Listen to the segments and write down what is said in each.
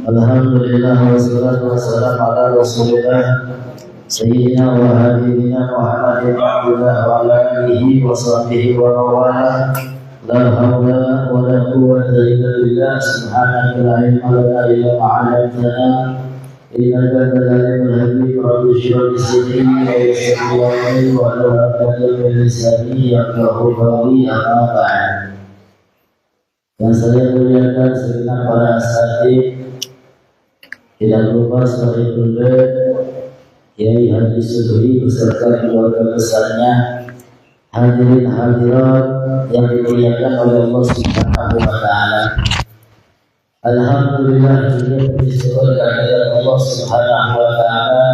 Alhamdulillah wassalatu wassalamu ala Rasulillah Sayyidina wa habibina Muhammadin Abdullah wa ala alihi wa sahbihi wa mawala. La hawla wa la quwwata illa billah. Subhanaka la ilma lana illa ma 'allamtana innaka antal alimul hakim. Rabbi shrah li sadri wa yassir li amri wa hlul 'uqdatam min lisani yafqahu qawli. Amma ba'd. Yang saya muliakan segenap para asatidz, tidak lupa sebagai pundek Kiai Haji Sudri beserta keluarga besarnya, hadirin hadirat yang dimuliakan oleh Allah Subhanahu wa taala. Alhamdulillah kita bersyukur kehadirat Allah Subhanahu wa taala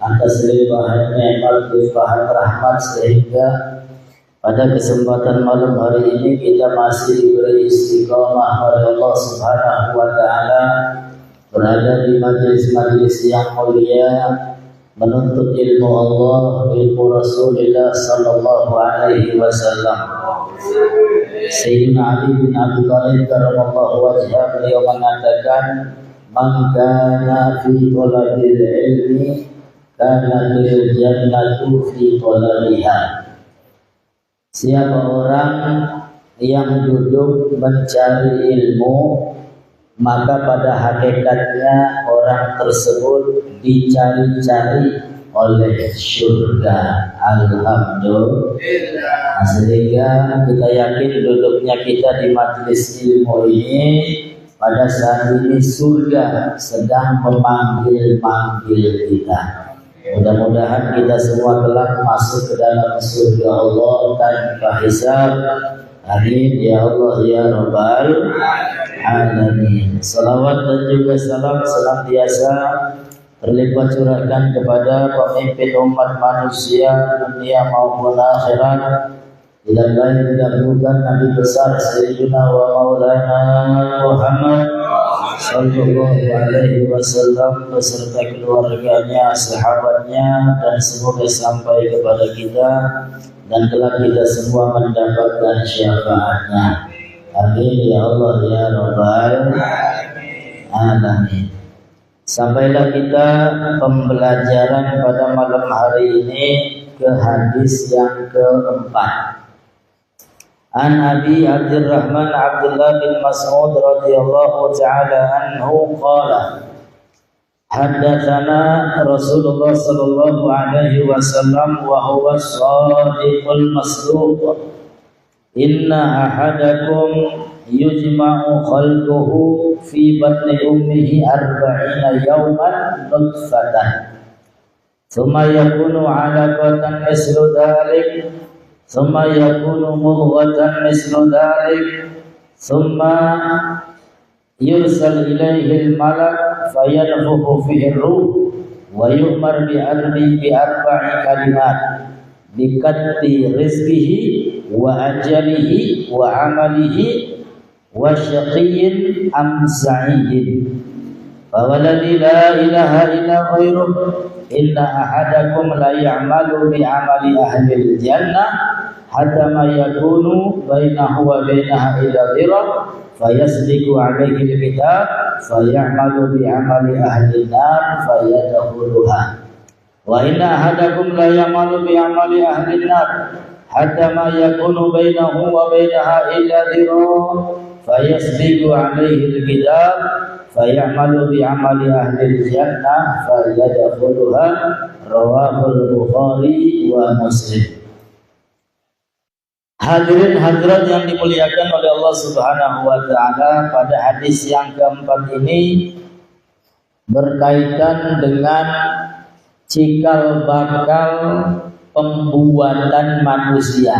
atas limpahan nikmat, limpahan rahmat, sehingga pada kesempatan malam hari ini kita masih diberi istiqamah oleh Allah Subhanahu wa taala berada di majelis-majelis yang mulia, menuntut ilmu Allah, ilmu Rasulullah sallallahu alaihi wasallam. Sayyidina Ali bin Abi Thalib karramallahu wajhah, beliau mengatakan, "Man kana fi thalabil ilmi kana lil jannatu fi thalabiha." Siapa orang yang duduk mencari ilmu, maka pada hakikatnya orang tersebut dicari-cari oleh surga. Alhamdulillah. Sehingga kita yakin duduknya kita di majelis ilmu ini pada saat ini surga sedang memanggil-manggil kita. Mudah-mudahan kita semua kelak masuk ke dalam surga Allah tanpa hisab. Amin ya Allah ya Rabbal Alamin. Salawat dan juga salam senantiasa terlimpah curahkan kepada pemimpin umat manusia dunia maupun akhirat, tidak lain tidak bukan Nabi besar Sayyidina wa Maulana Muhammad sallallahu alaihi wasallam beserta keluarganya, sahabatnya, dan semoga sampai kepada kita dan kelak kita semua mendapatkan syafaatnya. Amin ya Allah ya Rabbal Alamin. Sampailah kita pembelajaran pada malam hari ini ke hadis yang keempat. An Abi Abdurrahman Abdullah bin Mas'ud radhiyallahu ta'ala anhu qala, haddatsana Rasulullah sallallahu alaihi wasallam wa huwa as-shadiqul masduq, inna ahadakum yujma'u khalquhu fi batni ummihi 40 yawman nutfatan thumma yakunu 'alaqatan mislu dhalik thumma yakunu mudghatan mislu dhalik thumma yursal ilayhi al-malak fayanfukhu fihi ar-ruh wa yu'mar bi arba'i kalimat bi katbi rizqihi wa ajalihi wa amalihi wa syaqiyyin am sa'idin. Fawalladhi la ilaha illa ghairuh, inna ahadakum la ya'malu bi amali ahli al-jannah hatta ma yakunu bainahu wa bainaha illa dhira fayasbiqu alayhi al-kitab fayamalu bi amali ahli an-nar fayadkhuluha. Wa inna ahadakum la ya'malu bi amali ahli an-nar hatta ma yakunu bainahu wa bainaha illa dhira fayasbiqu alayhi al-kitab fayamalu bi amali ahli al-jannah fayadkhuluha. Rawahul Bukhari wa Muslim. Hadirin hadirat yang dimuliakan oleh Allah Subhanahu wa taala, pada hadis yang keempat ini berkaitan dengan cikal bakal pembuatan manusia.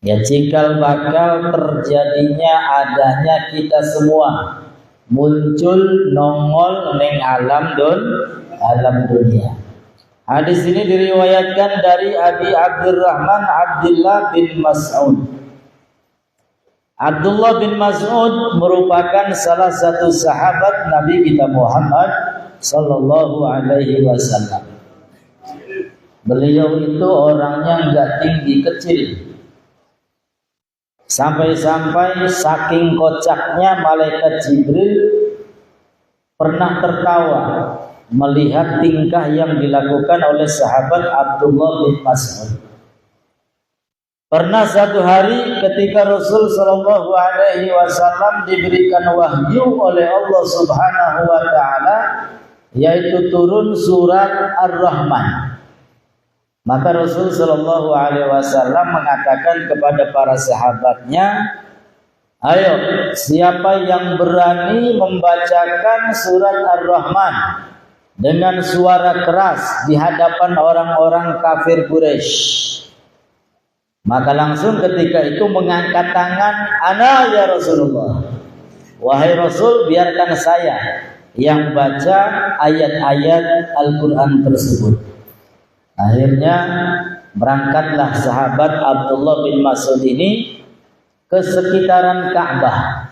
Ya, cikal bakal terjadinya adanya kita semua muncul nongol neng alam dunia. Hadis ini diriwayatkan dari Abi Abdurrahman Abdullah bin Mas'ud. Abdullah bin Mas'ud merupakan salah satu sahabat Nabi kita Muhammad sallallahu alaihi wasallam. Beliau itu orangnya enggak tinggi, kecil. Sampai-sampai saking kocaknya malaikat Jibril pernah tertawa melihat tingkah yang dilakukan oleh sahabat Abdullah bin Mas'ud. Pernah satu hari ketika Rasul Shallallahu Alaihi Wasallam diberikan wahyu oleh Allah Subhanahu Wa Taala, yaitu turun surat Ar-Rahman. Maka Rasul Shallallahu Alaihi Wasallam mengatakan kepada para sahabatnya, ayo, siapa yang berani membacakan surat Ar-Rahman dengan suara keras di hadapan orang-orang kafir Quraisy? Maka langsung ketika itu mengangkat tangan, ana ya Rasulullah, wahai Rasul, biarkan saya yang baca ayat-ayat Al-Quran tersebut. Akhirnya berangkatlah sahabat Abdullah bin Mas'ud ini ke sekitaran Ka'bah,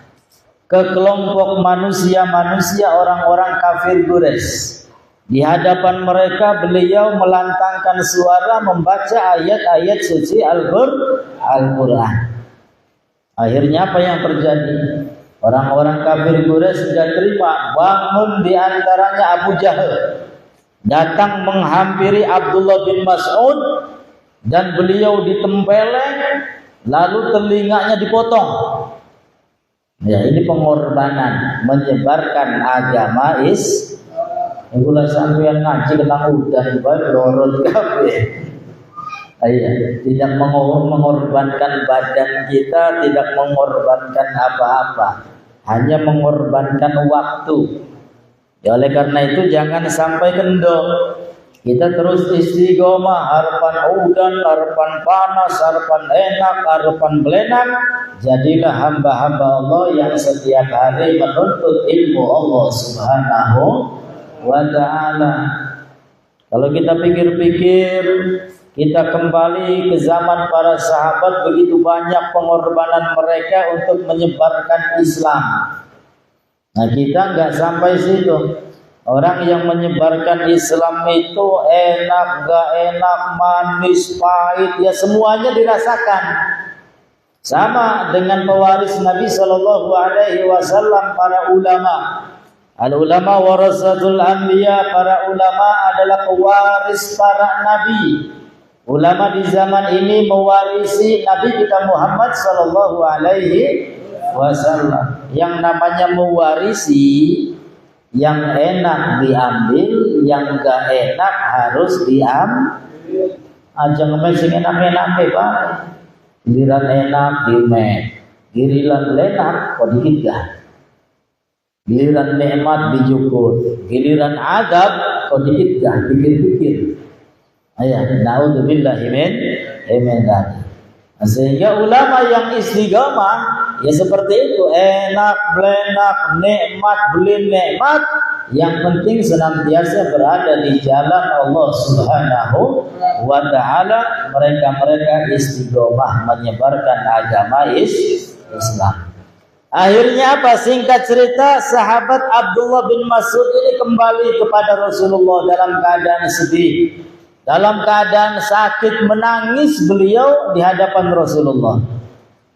ke kelompok manusia-manusia orang-orang kafir Quraisy. Di hadapan mereka beliau melantangkan suara membaca ayat-ayat suci Al-Quran. Akhirnya apa yang terjadi? Orang-orang kafir Quraisy tidak terima. Bangun di antaranya Abu Jahal, datang menghampiri Abdullah bin Mas'ud dan beliau ditempeleng, lalu telinganya dipotong. Ya, ini pengorbanan menyebarkan agama Islam. Itulah sampai yang ngaji tentang udan bae lorot kabeh. Tidak mengorbankan badan kita, tidak mengorbankan apa-apa, hanya mengorbankan waktu. Ya, oleh karena itu jangan sampai kendor. Kita terus istiqomah, harapan udan, harapan panas, harapan enak, harapan belenak. Jadilah hamba-hamba Allah yang setiap hari menuntut ilmu Allah Subhanahu wa ta'ala. Kalau kita pikir-pikir, kita kembali ke zaman para sahabat, begitu banyak pengorbanan mereka untuk menyebarkan Islam. Nah, kita nggak sampai situ. Orang yang menyebarkan Islam itu enak, nggak enak, manis, pahit, ya semuanya dirasakan. Sama dengan pewaris Nabi Shallallahu Alaihi Wasallam, para ulama. Al-ulama warasatul anbiya, para ulama adalah pewaris para nabi. Ulama di zaman ini mewarisi Nabi kita Muhammad sallallahu alaihi wasallam. Yang namanya mewarisi, yang enak diambil, yang enggak enak harus diambil. Aja ngemek sing enak-enak Pak. Giliran enak dimek, giliran enak kok dikit gak. Giliran nikmat dijukur, giliran adab kok dikit gak, pikir-pikir. Naudzubillahi min dzalik. Sehingga ulama yang istiqomah ya seperti itu, enak, belenak, nikmat, beli nikmat. Yang penting senantiasa berada di jalan Allah Subhanahu wa ta'ala. Mereka istiqomah menyebarkan agama Islam. Akhirnya apa? Singkat cerita, sahabat Abdullah bin Mas'ud ini kembali kepada Rasulullah dalam keadaan sedih, dalam keadaan sakit, menangis beliau di hadapan Rasulullah.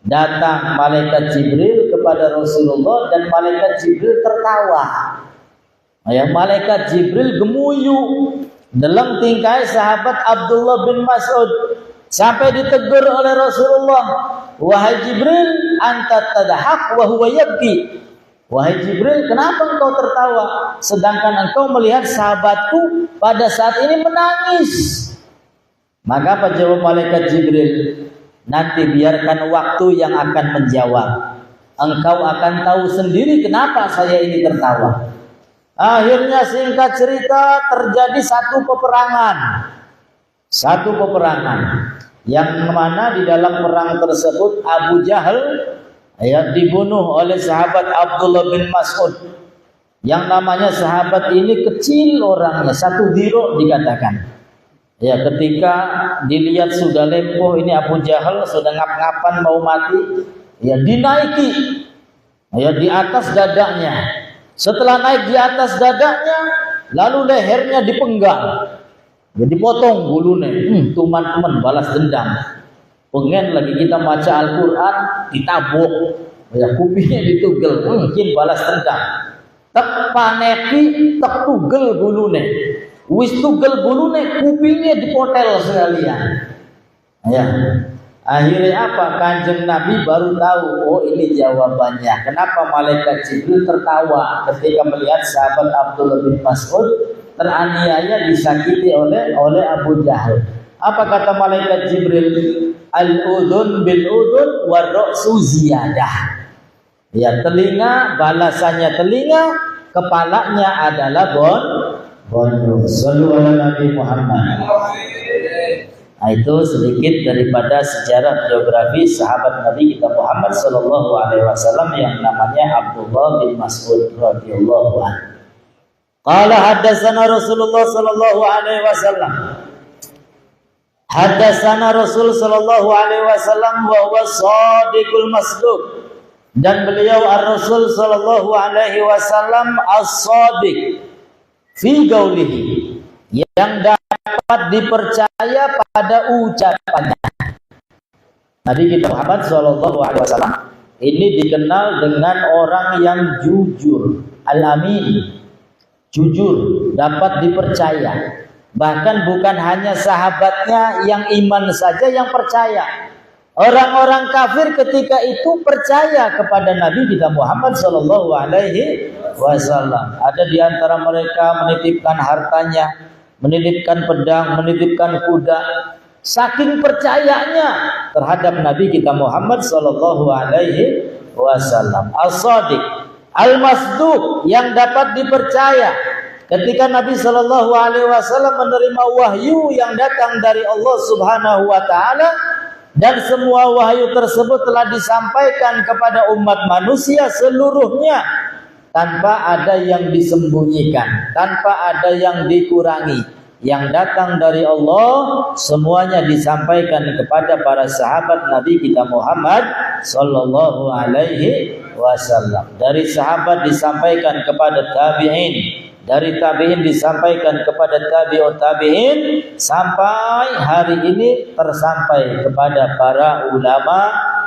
Datang malaikat Jibril kepada Rasulullah dan malaikat Jibril tertawa. Malaikat Jibril gemuyu dalam tingkah sahabat Abdullah bin Mas'ud. Sampai ditegur oleh Rasulullah, wahai Jibril, anta tadhak wa huwa yabki. Wahai Jibril, kenapa engkau tertawa sedangkan engkau melihat sahabatku pada saat ini menangis? Maka apa jawab malaikat Jibril? Nanti biarkan waktu yang akan menjawab. Engkau akan tahu sendiri kenapa saya ini tertawa. Akhirnya singkat cerita terjadi satu peperangan. Yang mana di dalam perang tersebut Abu Jahal dibunuh oleh sahabat Abdullah bin Mas'ud. Yang namanya sahabat ini kecil orangnya, satu diro dikatakan. Ketika dilihat sudah lempoh ini Abu Jahal, sudah ngap-ngapan mau mati, dinaiki di atas dadanya. Setelah naik di atas dadanya, lalu lehernya dipenggal. Jadi potong bulunya, teman-teman balas dendam. Pengen lagi kita baca Al-Quran, ditabuk, kupingnya ditugel, mungkin balas dendam. tek paneki tek tugel bulune. Wis tugel bulune kupingnya dipotel sekalian. Ya. Akhirnya apa? Kanjeng Nabi baru tahu, oh ini jawabannya. Kenapa malaikat Jibril tertawa ketika melihat sahabat Abdullah bin Mas'ud teraniaya disakiti oleh Abu Jahal. Apa kata malaikat Jibril? Al-udhun bil udhun war-ra'su ziyadah. Ya, telinga balasannya telinga, kepalanya adalah bonus. Sallu ala Nabi Muhammad. Nah, itu sedikit daripada sejarah biografi sahabat Nabi kita Muhammad sallallahu alaihi wasallam yang namanya Abdullah bin Mas'ud radhiyallahu anhu. Qala haddatsana Rasulullah sallallahu alaihi wasallam. Haddatsana Rasul sallallahu alaihi wasallam wa huwa shadiqul masduq. Dan beliau Ar-Rasul sallallahu alaihi wasallam as-shadiq fi qaulihi, yang dapat dipercaya pada ucapannya. Nabi kita Muhammad sallallahu alaihi wasallam ini dikenal dengan orang yang jujur, al-amin. Jujur, dapat dipercaya. Bahkan bukan hanya sahabatnya yang iman saja yang percaya. Orang-orang kafir ketika itu percaya kepada Nabi kita Muhammad sallallahu alaihi wasallam. Ada di antara mereka menitipkan hartanya, menitipkan pedang, menitipkan kuda. Saking percayanya terhadap Nabi kita Muhammad sallallahu alaihi wasallam. As-Shadiq, Al-Masduq, yang dapat dipercaya. Ketika Nabi sallallahu alaihi wasallam menerima wahyu yang datang dari Allah Subhanahu wa taala, dan semua wahyu tersebut telah disampaikan kepada umat manusia seluruhnya tanpa ada yang disembunyikan, tanpa ada yang dikurangi. Yang datang dari Allah semuanya disampaikan kepada para sahabat Nabi kita Muhammad sallallahu alaihi wasallam. Dari sahabat disampaikan kepada tabi'in, dari tabi'in disampaikan kepada tabi'ut tabi'in, sampai hari ini tersampai kepada para ulama,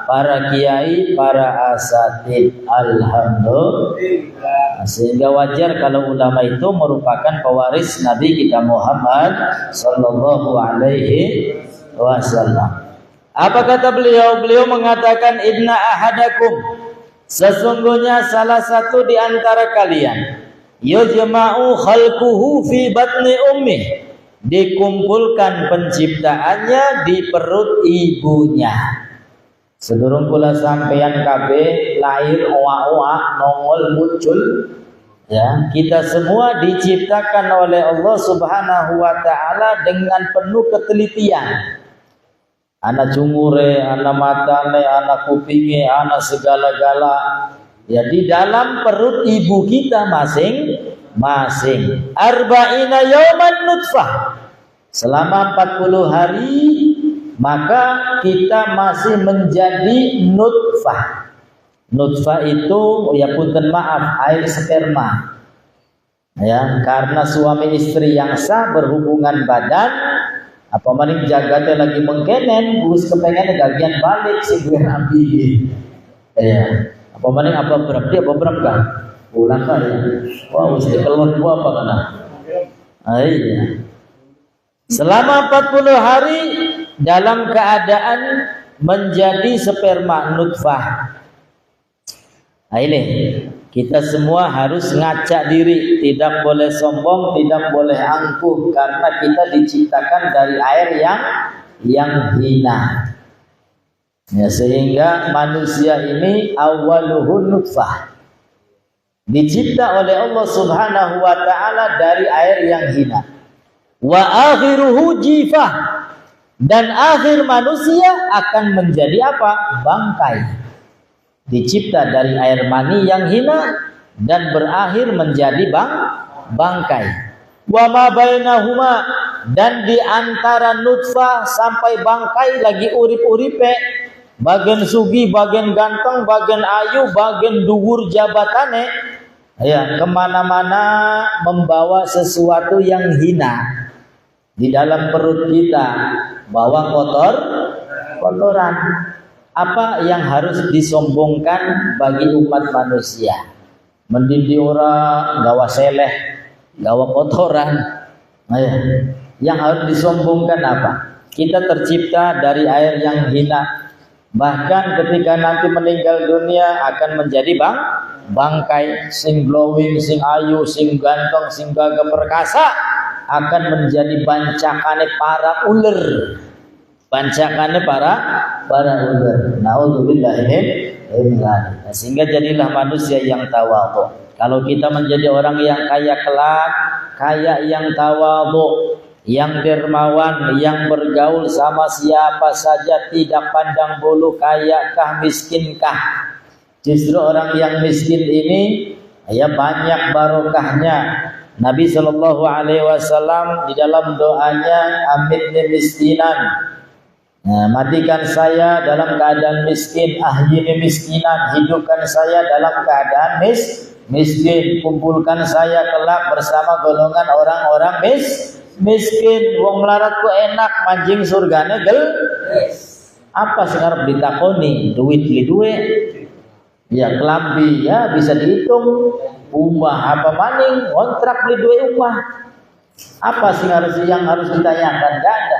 para kiai, para asatid. Alhamdulillah. Sehingga wajar kalau ulama itu merupakan pewaris Nabi kita Muhammad sallallahu alaihi wasallam. Apa kata beliau? Beliau mengatakan, inna ahadakum, sesungguhnya salah satu di antara kalian, yujma'u khalquhu fi batni ummi, dikumpulkan penciptaannya di perut ibunya. Sedurung kula sampeyan kabeh lahir oa-oa nongol muncul, ya, kita semua diciptakan oleh Allah Subhanahu wa taala dengan penuh ketelitian. Ana cungure, ana matane, ana kupinge, ana segala-gala. Ya, di dalam perut ibu kita masing-masing. Arba'ina yauman nutfah. Selama 40 hari maka kita masih menjadi nutfah. Nutfah itu, ya punten maaf, air sperma. Ya, karena suami istri yang sah berhubungan badan, apa maning jagate lagi mengkenen, bus kepengen gagian balik sing ambil. Ya. Apa maning apa berapa ulang kan ya. Wah, mesti keluar apa kana. Iya. Selama 40 hari dalam keadaan menjadi sperma nutfah. Nah, ini kita semua harus ngacak diri, tidak boleh sombong, tidak boleh angkuh, karena kita diciptakan dari air yang hina. Ya, sehingga manusia ini awaluhun nutfah, dicipta oleh Allah Subhanahu wa taala dari air yang hina. Wa akhiruhu jifah, dan akhir manusia akan menjadi apa? Bangkai. Dicipta dari air mani yang hina dan berakhir menjadi bangkai. Wa ma bainahuma, dan di antara nutfah sampai bangkai lagi urip-uripe, bagian sugi, bagian ganteng, bagian ayu, bagian dhuwur jabatane, ya, kemana-mana membawa sesuatu yang hina. Di dalam perut kita bawa kotoran. Apa yang harus disombongkan bagi umat manusia? mendindi orang, gawa seleh, gawa kotoran. Nah, ya. Yang harus disombongkan apa? Kita tercipta dari air yang hina. Bahkan ketika nanti meninggal dunia akan menjadi bangkai, sing glowing, sing ayu, sing ganteng, sing gagah perkasa, akan menjadi bancakane para ular. Bancakane para ular. Nauzubillah min dzalik. Sehingga jadilah manusia yang tawadhu. Kalau kita menjadi orang yang kaya kelak, kaya yang tawadhu, yang dermawan, yang bergaul sama siapa saja, tidak pandang bulu kayakah miskinkah. Justru orang yang miskin ini ya banyak barokahnya. Nabi Shallallahu Alaihi Wasallam di dalam doanya, amitni miskinan, matikan saya dalam keadaan miskin, ahyini miskinan, hidupkan saya dalam keadaan miskin, kumpulkan saya kelak bersama golongan orang-orang miskin. Wong melarat ku enak, manjing surgane apa sekarang ditakoni duit li duit ya, kelambi ya bisa dihitung, umah apa maning, kontrak li duit umah, apa yang harus ditanyakan? Gak ada.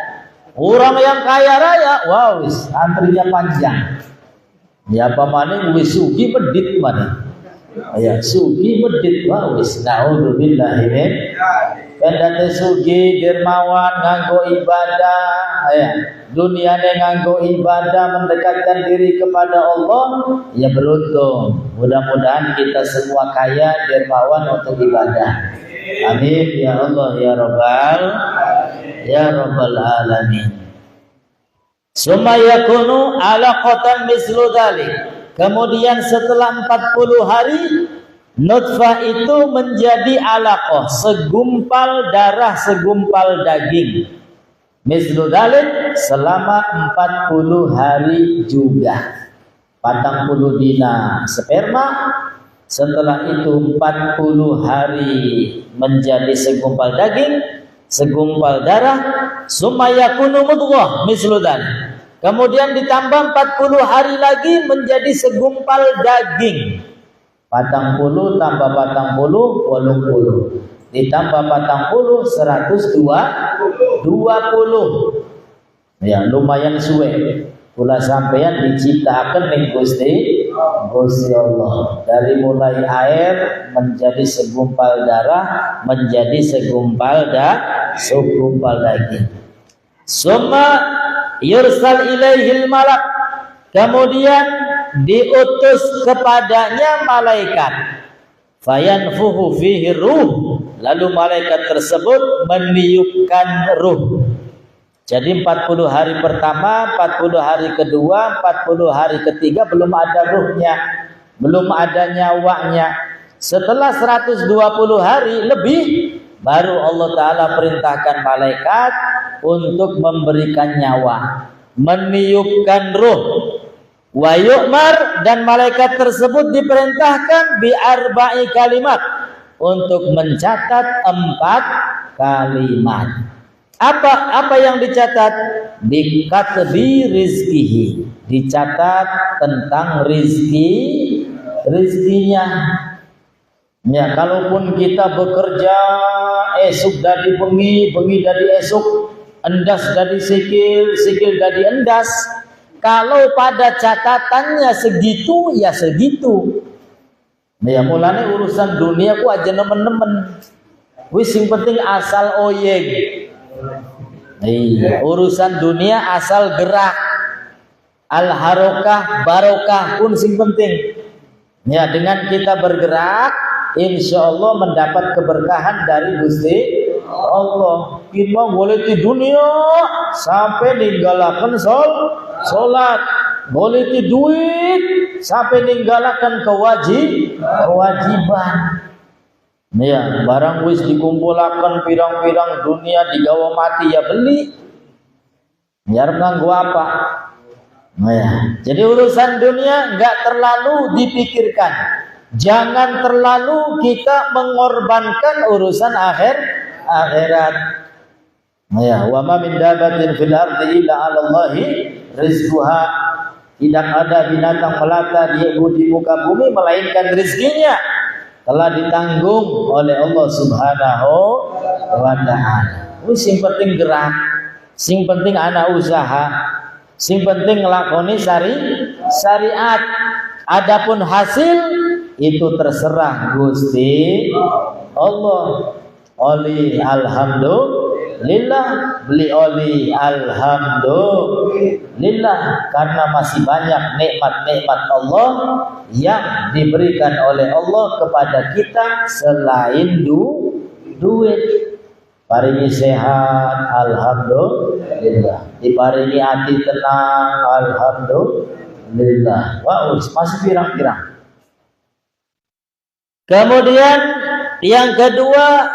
Orang yang kaya raya, wow, antrinya panjang ya, apa maning wis sugi medit maning ya, sugi medit, wow, naudzubillah min pendate sugi dermawan nganggo ibadah ya, duniane nganggo ibadah mendekatkan diri kepada Allah ya, beruntung. Mudah-mudahan kita semua kaya dermawan untuk ibadah. Amin ya Allah ya rabbal alamin. Summa yakunu alaqatan mislu dzalik. Kemudian setelah 40 hari nutfah itu menjadi alaqah, segumpal darah, segumpal daging. Mislu dzalik selama 40 hari juga. 40 dina sperma, setelah itu 40 hari menjadi segumpal daging, segumpal darah. Summa yakunu mudghah mislu dzalik. Kemudian ditambah 40 hari lagi menjadi segumpal daging. 40 tambah 40 80, ditambah 40 120 ya, lumayan suwe kula sampeyan diciptakan ning Gusti Allah. Dari mulai air menjadi segumpal darah, menjadi segumpal daging. Summa yursal ilaihil malak. Kemudian diutus kepadanya malaikat. Fayanfuhu fihi ruh. Lalu malaikat tersebut meniupkan ruh. Jadi 40 hari pertama, 40 hari kedua, 40 hari ketiga belum ada ruhnya, belum ada nyawanya. Setelah 120 hari lebih, baru Allah Ta'ala perintahkan malaikat untuk memberikan nyawa, meniupkan ruh. Wa yu'mar, dan malaikat tersebut diperintahkan bi arba'i kalimat, untuk mencatat 4 kalimat. Apa yang dicatat? Bikatbi rizkihi, dicatat tentang rizkinya. Ya, kalaupun kita bekerja esuk dari bengi, bengi dari esuk, endas dari sikil, sikil dari endas. Kalau pada catatannya segitu, ya segitu. Ya mulane urusan dunia ku aja nemen-nemen. Wis sing penting asal oyeng. Iya, urusan dunia asal gerak. Al harokah barokah pun sing penting. Ya, dengan kita bergerak, insya Allah mendapat keberkahan dari Gusti Allah. Kita boleh di dunia sampai ninggalakan sholat, boleh di duit sampai ninggalakan kewajiban. Ya, barang wis dikumpulakan pirang-pirang dunia digawa mati ya beli. Biar nganggo apa? Ya, jadi urusan dunia enggak terlalu dipikirkan. Jangan terlalu kita mengorbankan urusan akhirat. Ya, wa ma min dabatin fil ardi illa 'ala Allahi rizquha. Tidak ada binatang melata di muka bumi melainkan rezekinya telah ditanggung oleh Allah Subhanahu wa taala. Wis sing penting gerak, sing penting ana usaha, sing penting nglakoni syariat. Adapun hasil itu terserah Gusti Allah. Oli alhamdulillah, beli oli alhamdulillah, karena masih banyak nikmat-nikmat Allah yang diberikan oleh Allah kepada kita selain duit. Paringi sehat alhamdulillah, diparingi hati tenang alhamdulillah. Wah, masih pirang-pirang. Kemudian yang kedua,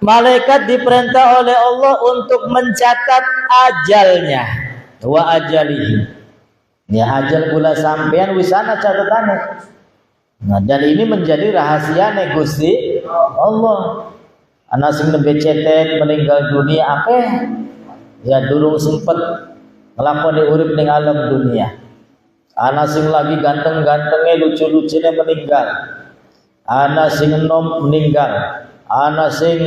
malaikat diperintah oleh Allah untuk mencatat ajalnya, wa ajalihi. Ya, ajal kula sampean wisana catatane. Nah, dan ini menjadi rahasia Gusti Allah. Anak sing nembe cetek meninggal dunia akeh, ya durung sempet nglakoni urip ning alam dunia. Anak sing lagi ganteng-gantenge lucu-lucune meninggal. Anak sing enom meninggal. Anak sing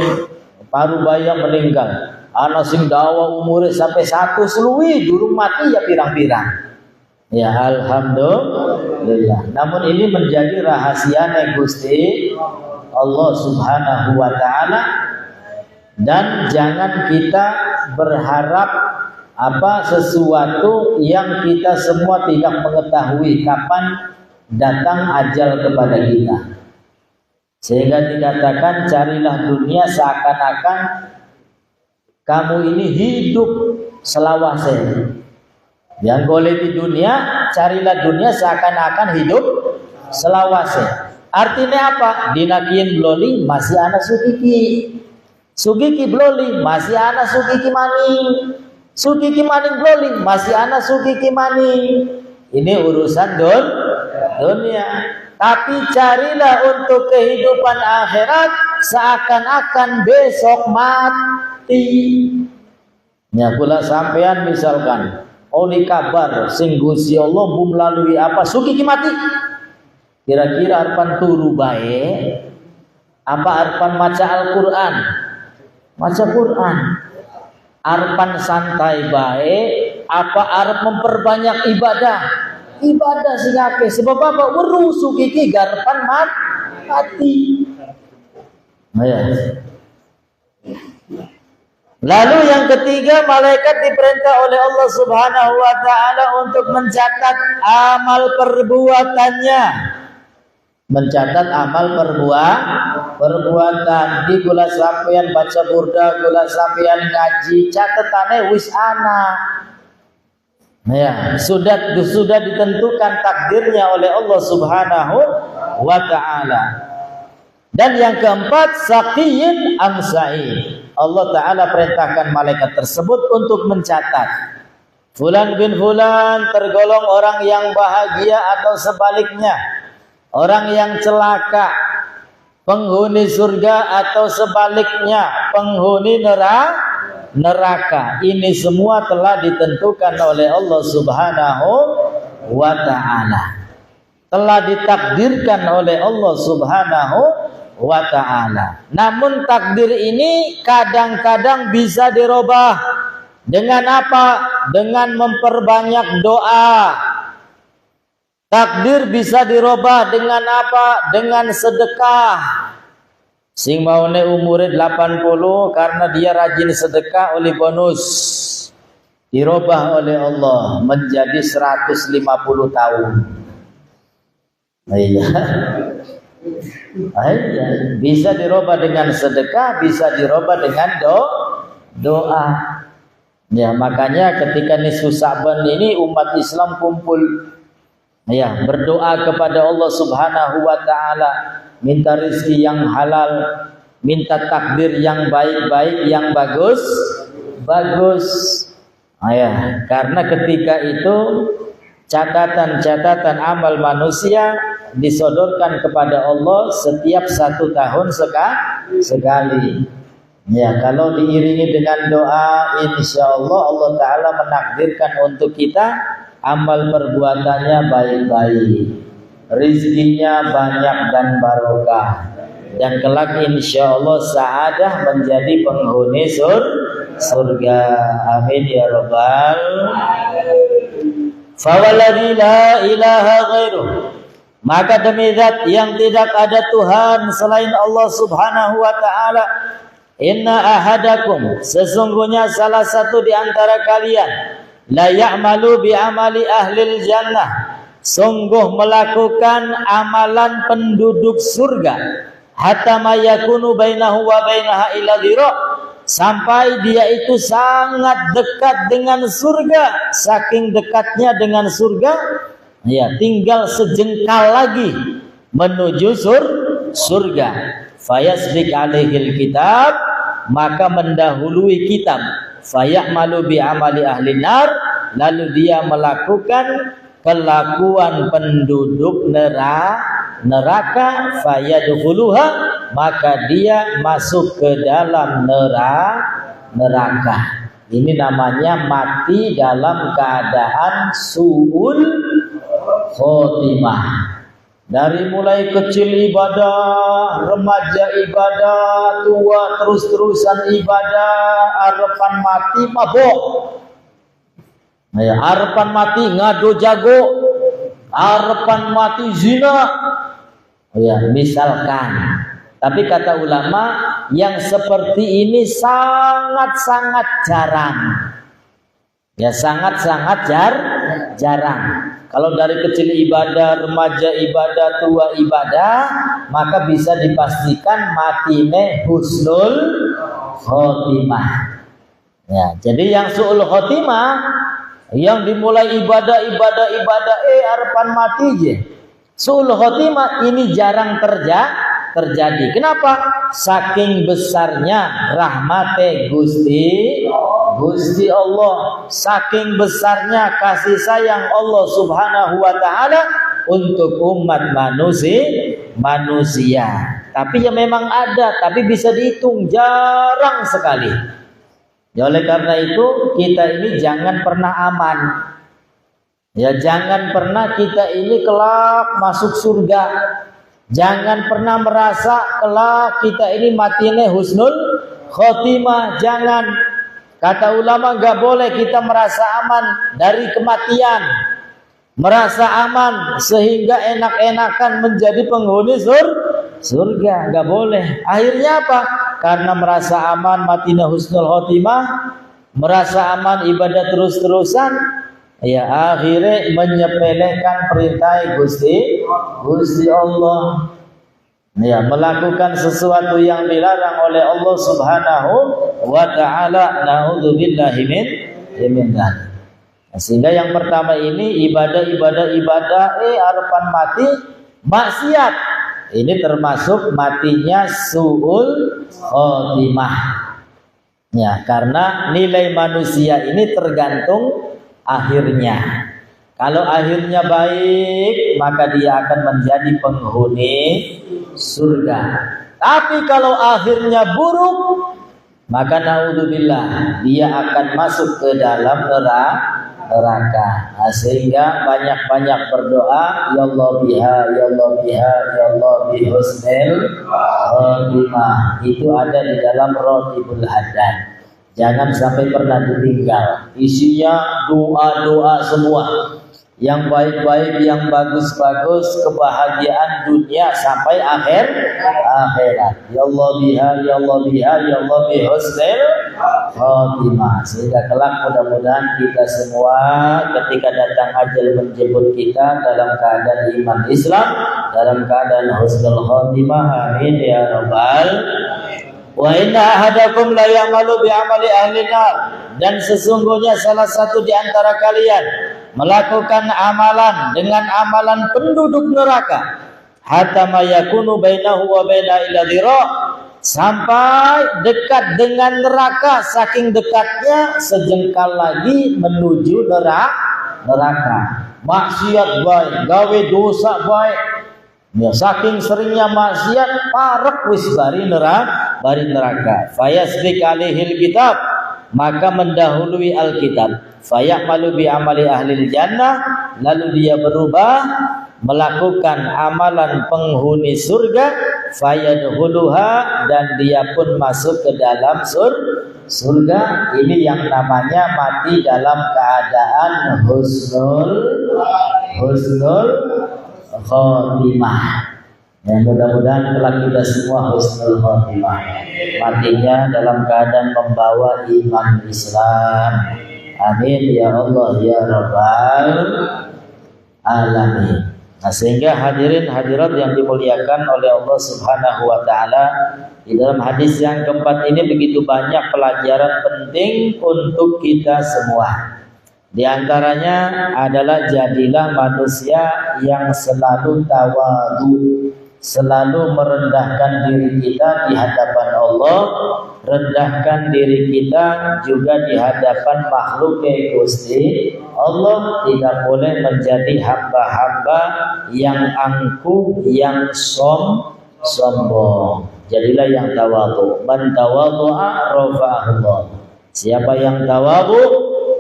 parubaya meninggal. Anak sing dawa umure sampai 100 luwih durung mati ya pirang-pirang. Ya alhamdulillah. Namun ini menjadi rahasia Gusti Allah Subhanahu wa taala, dan jangan kita berharap sesuatu yang kita semua tidak mengetahui kapan datang ajal kepada kita. Sehingga dikatakan carilah dunia seakan-akan kamu ini hidup selawase. Yang boleh di dunia, carilah dunia seakan-akan hidup selawase. Artinya apa? Dinakin bloli masih ana sugiki. Sugiki bloli masih ana sugiki maning. Sugiki maning bloli masih ana sugiki maning. Ini urusan dunia. Tapi carilah untuk kehidupan akhirat seakan-akan besok mati. Ya kula sampean misalkan oli kabar sing Gusti Allah melalui sugiki mati. Kira-kira arpan turu bae apa arpan maca Al-Qur'an? Maca Quran. Arpan santai bae apa arep memperbanyak ibadah? Ibadah sing akeh. Sebab apa? Weruh sugiki garpan mati. Ya. Lalu yang ketiga, malaikat diperintah oleh Allah Subhanahu wa taala untuk mencatat amal perbuatannya. Mencatat amal perbuatan. Di kula sampeyan baca burda, kula sampeyan ngaji, catetane wis ana. Ya, sudah ditentukan takdirnya oleh Allah Subhanahu wa taala. Dan yang keempat, saqiyin am sa'id. Allah taala perintahkan malaikat tersebut untuk mencatat fulan bin fulan tergolong orang yang bahagia atau sebaliknya, orang yang celaka, penghuni surga atau sebaliknya, penghuni neraka. Ini semua telah ditentukan oleh Allah Subhanahu wa taala. Telah ditakdirkan oleh Allah Subhanahu wa taala. Namun takdir ini kadang-kadang bisa dirubah. Dengan apa? Dengan memperbanyak doa. Takdir bisa dirubah dengan apa? Dengan sedekah. Sing maune umure 80 karena dia rajin sedekah oleh bonus. Dirubah oleh Allah menjadi 150 tahun. Iya. Bisa dirubah dengan sedekah, bisa dirubah dengan doa. Ya, makanya ketika nisfu Sa'ban ini umat Islam kumpul, ya, berdoa kepada Allah Subhanahu wa taala, minta rezeki yang halal, minta takdir yang baik-baik, yang bagus. Ya, karena ketika itu catatan-catatan amal manusia disodorkan kepada Allah setiap 1 tahun sekali. Ya, kalau diiringi dengan doa, insya Allah Allah Ta'ala menakdirkan untuk kita amal perbuatannya baik-baik, rizkinya banyak dan barokah. dan kelak insyaallah sa'adah menjadi penghuni surga. Amin ya rabbal. Fawalladzi la ilaha ghairuh, maka demi zat yang tidak ada Tuhan selain Allah Subhanahu wa taala, inna ahadakum, sesungguhnya salah satu di antara kalian, la ya'malu bi amali ahlil jannah, sungguh melakukan amalan penduduk surga, hatta ma yakunu bainahu wa bainaha illa dhira', sampai dia itu sangat dekat dengan surga, saking dekatnya dengan surga, ya tinggal sejengkal lagi menuju surga. Fayasbiq alaihil kitab, maka mendahului kitab. Fayamalu bi amali ahli nar, lalu dia melakukan kelakuan penduduk neraka. Fayadkhuluha, maka dia masuk ke dalam neraka. Ini namanya mati dalam keadaan su'ul khotimah. Dari mulai kecil ibadah, remaja ibadah, tua terus-terusan ibadah, harapan mati mabok. Harapan mati ngado jago, harapan mati zina. Ya, misalkan. Tapi kata ulama, yang seperti ini sangat-sangat jarang. Ya, sangat-sangat jarang. Kalau dari kecil ibadah, remaja ibadah, tua ibadah, maka bisa dipastikan matine husnul khotimah. Ya, jadi yang su'ul khotimah, yang dimulai ibadah, harapan mati je. Su'ul khotimah ini jarang terjadi. Kenapa? Saking besarnya rahmate Gusti Allah, saking besarnya kasih sayang Allah Subhanahu wa taala untuk umat manusia. Tapi ya memang ada, tapi bisa dihitung jarang sekali. Ya, oleh karena itu kita ini jangan pernah aman. Ya, jangan pernah kita ini kelak masuk surga. Jangan pernah merasa kelak kita ini matinya husnul khotimah. Jangan. Kata ulama, enggak boleh kita merasa aman dari kematian, merasa aman sehingga enak-enakan menjadi penghuni surga. Enggak boleh. Akhirnya apa? Karena merasa aman matinya husnul khotimah, merasa aman ibadah terus-terusan, ya akhirnya menyepelekan perintah Gusti Allah. Ya, melakukan sesuatu yang dilarang oleh Allah Subhanahu wa taala. Na'udzubillahi min dzalik. Sehingga yang pertama ini ibadah, harapan mati maksiat. Ini termasuk matinya su'ul khotimah. Ya, karena nilai manusia ini tergantung akhirnya. Kalau akhirnya baik, maka dia akan menjadi penghuni surga. Tapi kalau akhirnya buruk, maka naudzubillah, dia akan masuk ke dalam neraka. Nah, sehingga banyak-banyak berdoa, ya Allah biha, ya Allah biha, ya Allah bihusnil khotimah. Itu ada di dalam Rotibul Haddad. Jangan sampai pernah ditinggal. Isinya doa-doa semua. Yang baik-baik, yang bagus-bagus, kebahagiaan dunia sampai akhirat. Ya Allah biha, ya Allah biha, ya Allah bihusnil khotimah. Sehingga kelak mudah-mudahan kita semua ketika datang ajal menjemput kita dalam keadaan iman Islam, dalam keadaan husnul khotimah. Amin ya rabbal. Wa inna ahadakum la ya'malu bi amali ahli nar, dan sesungguhnya salah satu di antara kalian melakukan amalan dengan amalan penduduk neraka, hatta ma yakunu bainahu wa baina illa dhira', sampai dekat dengan neraka, saking dekatnya sejengkal lagi menuju neraka. Maksiat baik, gawe dosa baik. Ya, saking seringnya maksiat parek wis bari neraka. Fayasbiq alaihil kitab, maka mendahului Alkitab. Fayamalu bi amali ahlil jannah, lalu dia berubah melakukan amalan penghuni surga, fayadkhuluha, dan dia pun masuk ke dalam surga. Ini yang namanya mati dalam keadaan husnul khotimah. Ya, mudah-mudahan kelak kita semua husnul khotimah, matinya dalam keadaan membawa iman Islam. Amin ya Allah ya Rabbal alamin. Nah, sehingga hadirin hadirat yang dimuliakan oleh Allah Subhanahu wa taala, di dalam hadis yang keempat ini begitu banyak pelajaran penting untuk kita semua. Di antaranya adalah jadilah manusia yang selalu tawadhu, selalu merendahkan diri kita di hadapan Allah, rendahkan diri kita juga di hadapan makhluk Gusti Allah. Tidak boleh menjadi hamba-hamba yang angkuh, yang sombong. Jadilah yang tawadhu. Man tawadhu'a rafa'ahu Allah. Siapa yang tawadhu,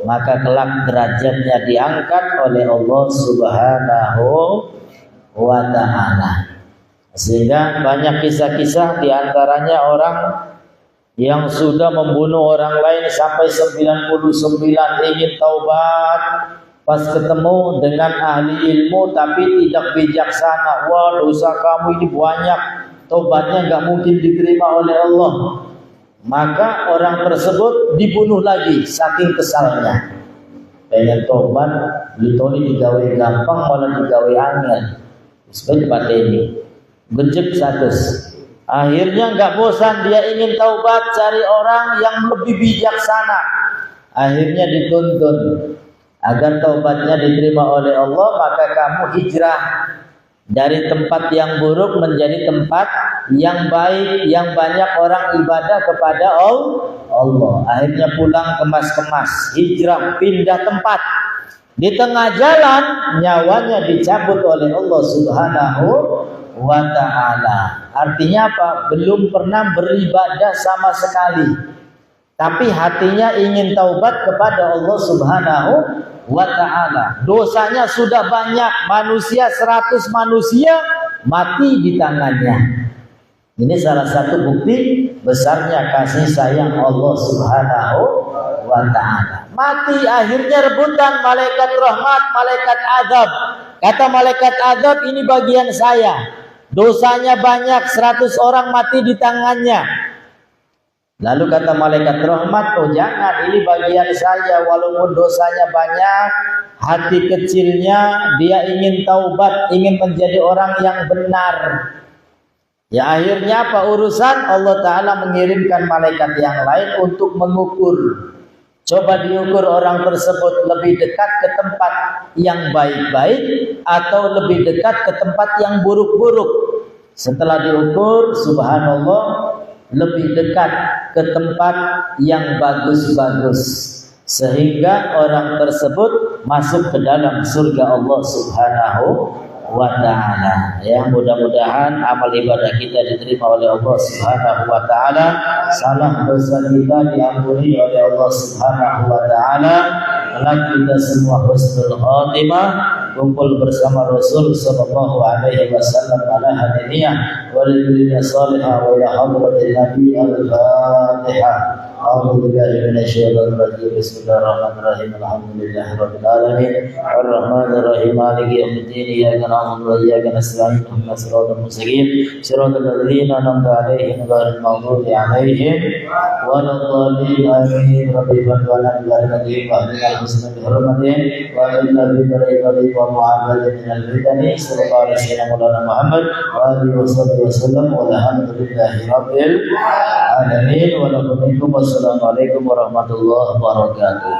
maka kelak derajatnya diangkat oleh Allah Subhanahu wa ta'ala. Sehingga banyak kisah-kisah, di antaranya orang yang sudah membunuh orang lain sampai 99 ingin taubat, pas ketemu dengan ahli ilmu tapi tidak bijaksana. Wah, dosa kamu ini banyak, taubatnya nggak mungkin diterima oleh Allah. Maka orang tersebut dibunuh lagi saking kesalnya. Pengen taubat, ditoli digawe gampang malah digawe angel. Seperti ini. Gejek status. Akhirnya nggak bosan, dia ingin taubat, cari orang yang lebih bijaksana. Akhirnya dituntun agar taubatnya diterima oleh Allah, maka kamu hijrah dari tempat yang buruk menjadi tempat yang baik, yang banyak orang ibadah kepada Allah. Akhirnya pulang kemas-kemas, hijrah, pindah tempat. Di tengah jalan nyawanya dicabut oleh Allah Subhanahu wa ta'ala. Artinya apa? Belum pernah beribadah sama sekali, tapi hatinya ingin taubat kepada Allah Subhanahu wa ta'ala. Dosanya sudah banyak, manusia 100 manusia mati di tangannya. Ini salah satu bukti besarnya kasih sayang Allah Subhanahu wa ta'ala. Mati, akhirnya rebutan malaikat rahmat, malaikat azab. Kata malaikat azab, ini bagian saya, dosanya banyak, 100 orang mati di tangannya. Lalu kata malaikat rahmat, oh jangan, ini bagian saya, walaupun dosanya banyak, hati kecilnya dia ingin taubat, ingin menjadi orang yang benar. Ya akhirnya apa urusan? Allah Ta'ala mengirimkan malaikat yang lain untuk mengukur. Coba diukur orang tersebut lebih dekat ke tempat yang baik-baik atau lebih dekat ke tempat yang buruk-buruk. Setelah diukur, subhanallah, lebih dekat ke tempat yang bagus-bagus, sehingga orang tersebut masuk ke dalam surga Allah Subhanahu wa ta'ala. Ya, mudah-mudahan amal ibadah kita diterima oleh Allah Subhanahu wa ta'ala, salah dosa kita diampuni oleh Allah Subhanahu wa ta'ala, kelak kita semua husnul khatimah, kumpul bersama Rasul sallallahu alaihi wasallam ala hadiniyah wa lidulillah salihah wa ila hadratin Nabi al-Fatihah. A'udzu billahi minasyaitonir rajim. Bismillahirrahmanirrahim. Alhamdulillahi rabbil alamin. Arrahmanir rahim. Maliki yaumiddin. Iyyaka na'budu wa iyyaka nasta'in. Ihdinas siratal mustaqim. Siratal ladzina an'amta 'alaihim ghairil maghdubi 'alaihim waladdallin. Amin. Rabbi bantuana bil karim wa bil husni bi hurmatin wa inna bi barakati wa mu'amalah min al-bidani. Sallallahu alaihi wasallam Muhammad wa alihi wasallam walhamdulillahi rabbil alamin. Wa lakum Assalamualaikum warahmatullahi wabarakatuh.